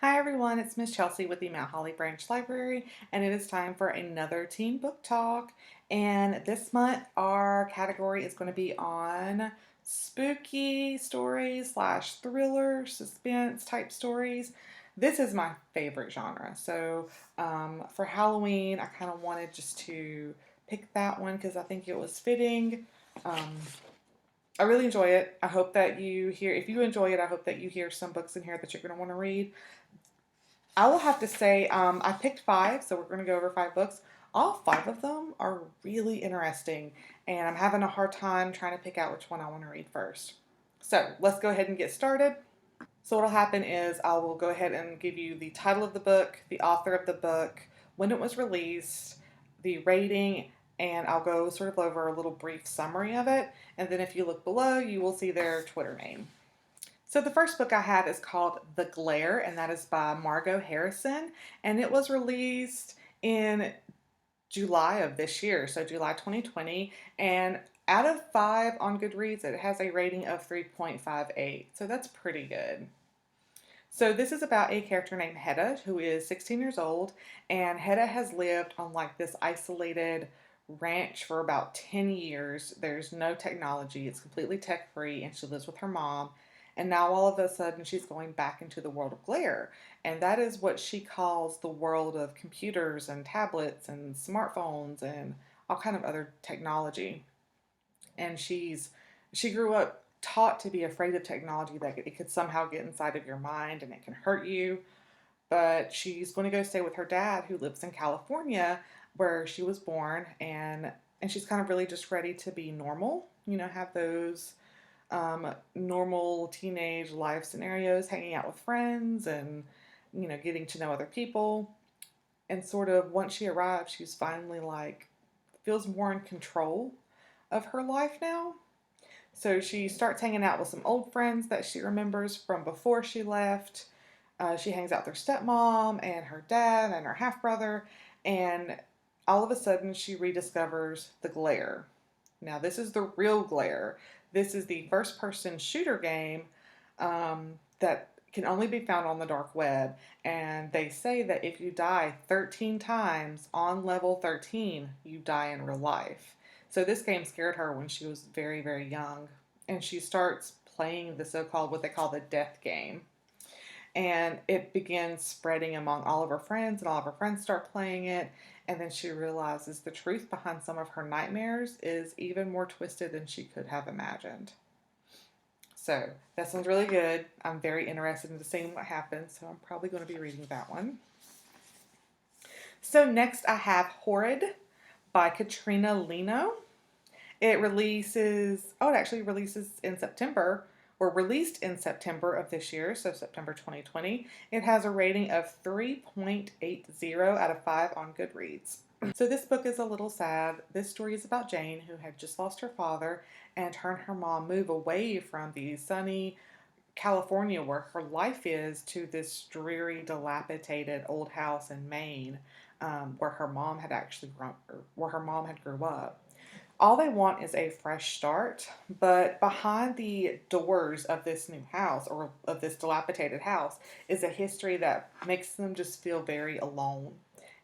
Hi everyone, it's Miss Chelsea with the Mount Holly Branch Library, and it is time for another teen book talk. And this month, our category is going to be on spooky stories slash thriller, suspense type stories. This is my favorite genre. So for Halloween, I kind of wanted just to pick that one because I think it was fitting. Um, I really enjoy it. I hope that you hear, if you enjoy it, I hope that you hear some books in here that you're going to want to read. I will have to say, I picked five, so we're going to go over five books. All five of them are really interesting, and I'm having a hard time trying to pick out which one I want to read first. So let's go ahead and get started. So, what will happen is I will go ahead and give you the title of the book, the author of the book, when it was released, the rating, and I'll go sort of over a little brief summary of it. And then if you look below, you will see their Twitter name. So the first book I have is called The Glare, and that is by Margot Harrison, and it was released in July of this year, so July 2020. And out of 5 on Goodreads, it has a rating of 3.58, so that's pretty good. So this is about a character named Hedda who is 16 years old, and Hedda has lived on like this isolated ranch for about 10 years. There's no technology, it's completely tech free, and she lives with her mom. And now all of a sudden she's going back into the world of glare. And that is what she calls the world of computers and tablets and smartphones and all kind of other technology. And she grew up taught to be afraid of technology, that it could somehow get inside of your mind and it can hurt you. But she's going to go stay with her dad who lives in California where she was born, and she's kind of really just ready to be normal, have those normal teenage life scenarios, hanging out with friends and getting to know other people. And sort of once she arrives, she's finally like feels more in control of her life now. So she starts hanging out with some old friends that she remembers from before she left. She hangs out with her stepmom and her dad and her half brother, and all of a sudden she rediscovers the glare. Now, this is the real glare. This is the first person shooter game that can only be found on the dark web. And they say that if you die 13 times on level 13, you die in real life. So this game scared her when she was very, very young. And she starts playing the so called, what they call the death game. And it begins spreading among all of her friends, and all of her friends start playing it. And then she realizes the truth behind some of her nightmares is even more twisted than she could have imagined. So that sounds really good. I'm very interested in seeing what happens, so I'm probably going to be reading that one. So next I have Horrid by Katrina Lino. It actually releases in September, or released in September of this year, so September 2020. It has a rating of 3.80 out of 5 on Goodreads. So this book is a little sad. This story is about Jane, who had just lost her father, and her and her mom move away from the sunny California where her life is to this dreary, dilapidated old house in Maine, where her mom had actually grown, where her mom had grew up. All they want is a fresh start, but behind the doors of this new house, or of this dilapidated house, is a history that makes them just feel very alone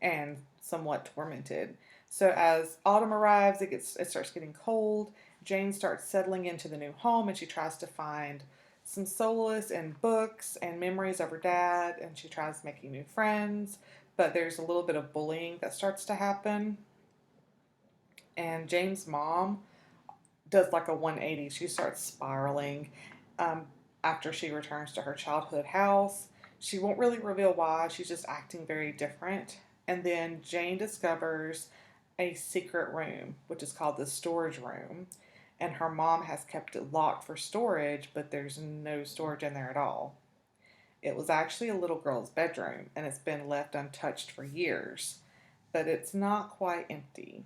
and somewhat tormented. So as autumn arrives, it starts getting cold. Jane starts settling into the new home, and she tries to find some solace in books and memories of her dad, and she tries making new friends, but there's a little bit of bullying that starts to happen. And Jane's mom does like a 180. She starts spiraling um, after she returns to her childhood house. She won't really reveal why. She's just acting very different. And then Jane discovers a secret room, which is called the storage room. And her mom has kept it locked for storage, but there's no storage in there at all. It was actually a little girl's bedroom, and it's been left untouched for years, but it's not quite empty.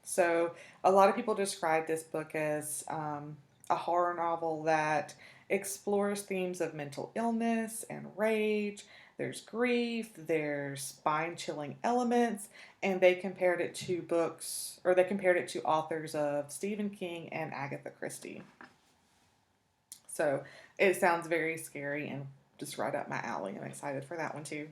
So, a lot of people describe this book as a horror novel that explores themes of mental illness and rage. There's grief, there's spine chilling elements, and they compared it to they compared it to authors of Stephen King and Agatha Christie. So, it sounds very scary and just right up my alley. I'm excited for that one too.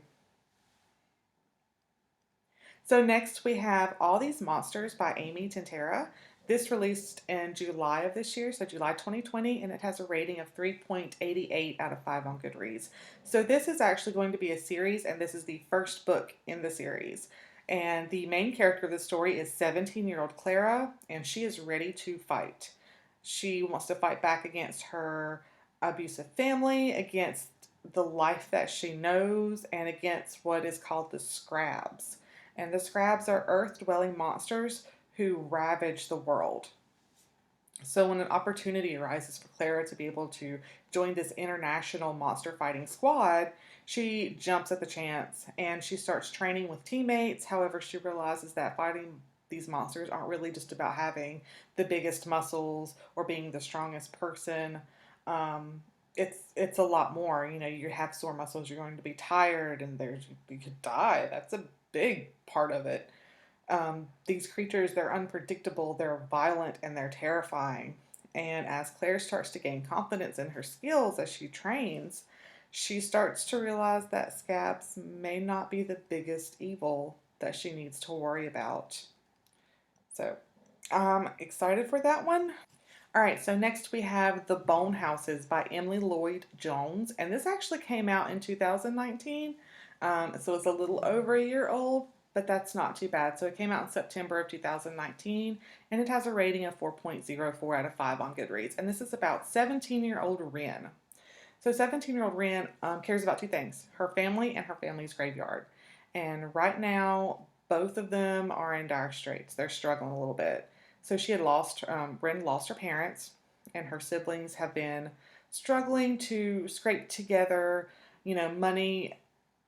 So next we have All These Monsters by Amy Tintera. This released in July of this year, so July 2020, and it has a rating of 3.88 out of 5 on Goodreads. So this is actually going to be a series, and this is the first book in the series. And the main character of the story is 17-year-old Clara, and she is ready to fight. She wants to fight back against her abusive family, against the life that she knows, and against what is called the Scrabs. And the Scrabs are earth dwelling monsters who ravage the world. So, when an opportunity arises for Clara to be able to join this international monster fighting squad, she jumps at the chance and she starts training with teammates. However, she realizes that fighting these monsters aren't really just about having the biggest muscles or being the strongest person. Um, it's a lot more. You know, you have sore muscles, you're going to be tired, and you could die. That's a big part of it. These creatures, they're unpredictable, they're violent, and they're terrifying. And as Claire starts to gain confidence in her skills as she trains, she starts to realize that scabs may not be the biggest evil that she needs to worry about. So I'm excited for that one. All right, so next we have The Bone Houses by Emily Lloyd Jones, and this actually came out in 2019, so it's a little over a year old, but that's not too bad. So it came out in September of 2019, and it has a rating of 4.04 out of 5 on Goodreads, and this is about 17-year-old Ren. So 17-year-old Ren cares about two things: her family and her family's graveyard. And right now, both of them are in dire straits. They're struggling a little bit. So Ren lost her parents, and her siblings have been struggling to scrape together, money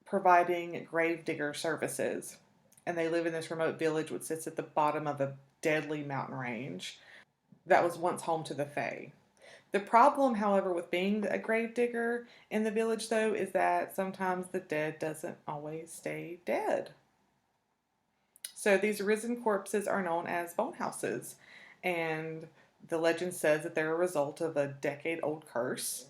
providing gravedigger services. And they live in this remote village which sits at the bottom of a deadly mountain range that was once home to the Fae. The problem, however, with being a gravedigger in the village, though, is that sometimes the dead doesn't always stay dead. So these risen corpses are known as bone houses, and the legend says that they're a result of a decade-old curse.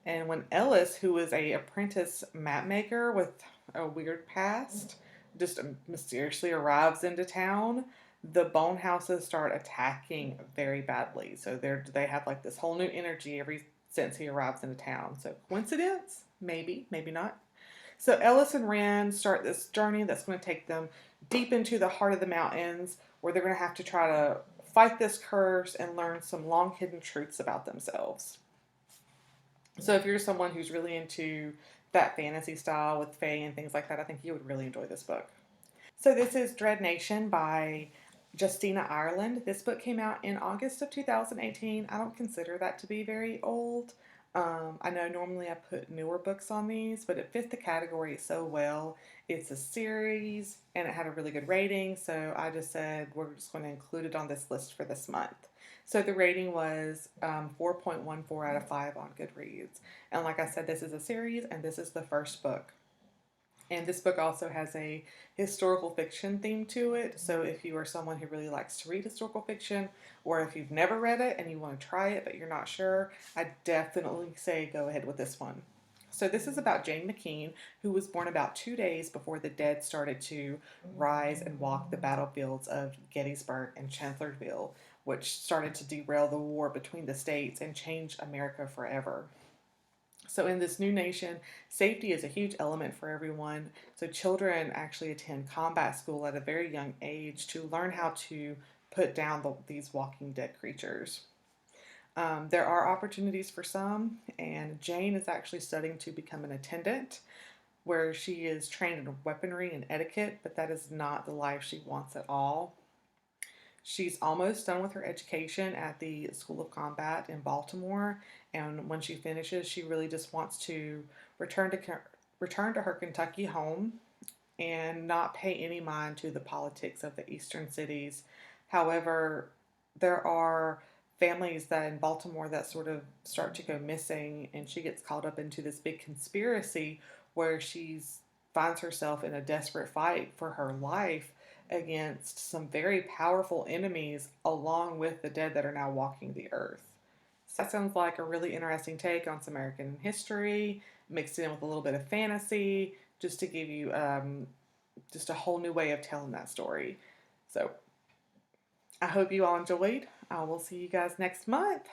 And when Ellis, who is a apprentice map maker with a weird past, just mysteriously arrives into town, the bone houses start attacking very badly. So they have like this whole new energy every since he arrives into town. So coincidence? Maybe, maybe not. So Ellis and Ren start this journey that's going to take them deep into the heart of the mountains, where they're going to have to try to fight this curse and learn some long hidden truths about themselves. So if you're someone who's really into that fantasy style with fae and things like that, I think you would really enjoy this book. So this is Dreadnation by Justina Ireland. This book came out in August of 2018. I don't consider that to be very old. I know normally I put newer books on these, but it fit the category so well. It's a series and it had a really good rating, so I just said we're just going to include it on this list for this month. So the rating was 4.14 out of 5 on Goodreads. And like I said, this is a series and this is the first book. And this book also has a historical fiction theme to it. So if you are someone who really likes to read historical fiction, or if you've never read it and you want to try it but you're not sure, I definitely say go ahead with this one. So this is about Jane McKean, who was born about 2 days before the dead started to rise and walk the battlefields of Gettysburg and Chancellorsville, which started to derail the war between the states and change America forever. So, in this new nation, safety is a huge element for everyone. So, children actually attend combat school at a very young age to learn how to put down these walking dead creatures. There are opportunities for some, and Jane is actually studying to become an attendant, where she is trained in weaponry and etiquette, but that is not the life she wants at all. She's almost done with her education at the School of Combat in Baltimore, and when she finishes, she really just wants to return to return to her Kentucky home and not pay any mind to the politics of the eastern cities. However, there are families that in Baltimore that sort of start to go missing, and she gets caught up into this big conspiracy where she's finds herself in a desperate fight for her life against some very powerful enemies along with the dead that are now walking the earth. So that sounds like a really interesting take on some American history, mixed in with a little bit of fantasy, just to give you just a whole new way of telling that story. So I hope you all enjoyed. I will see you guys next month.